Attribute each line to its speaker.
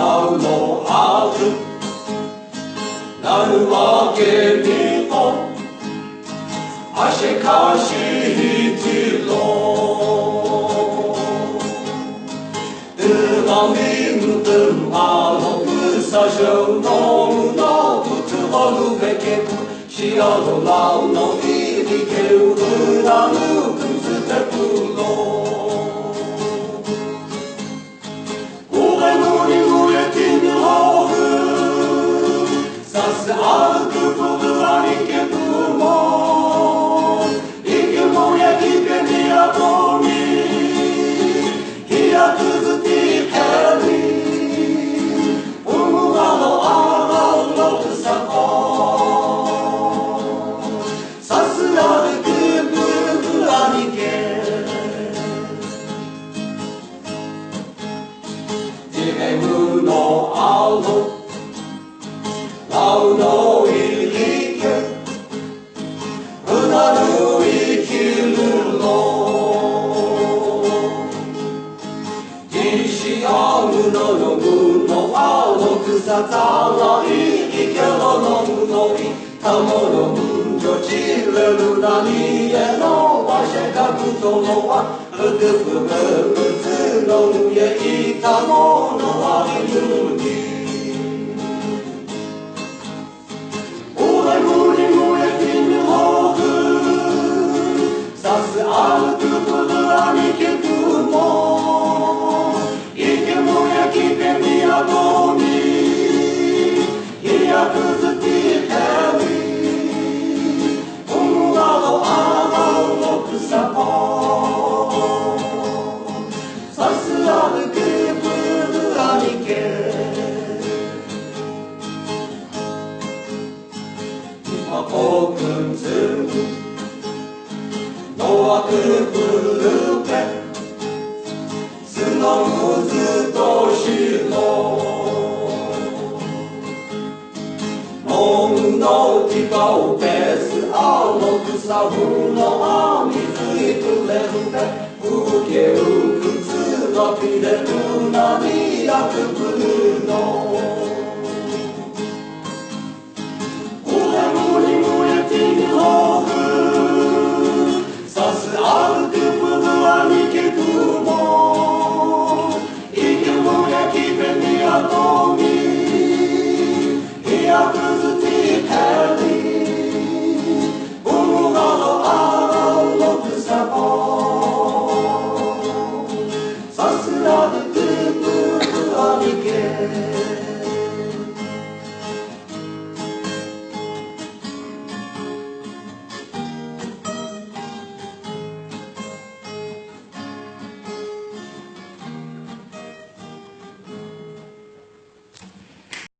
Speaker 1: なうのあるなるわけにと汗かしひろうまみんぶんあのくさしょのうのくつほるべけくしあのらうのいりけううらぬくつてくろM の青青のいりけうなる生きるの銀紙あむののむのあの草ざらいいけろのむのいたものむじょちれるなにえのわしかくとのはふくふくくつのむえいたものはゆにあるくぶるあみけくもいけもやきぺみやぼにいやくずきてみおむがのあのくさぽさすあるくぶるあみけ今こくんつむのあくぶるぺすのむずとしろもんのきかおぺすあのくさふのあみずいくれるぺうけうくつがきれるなにやくぶるの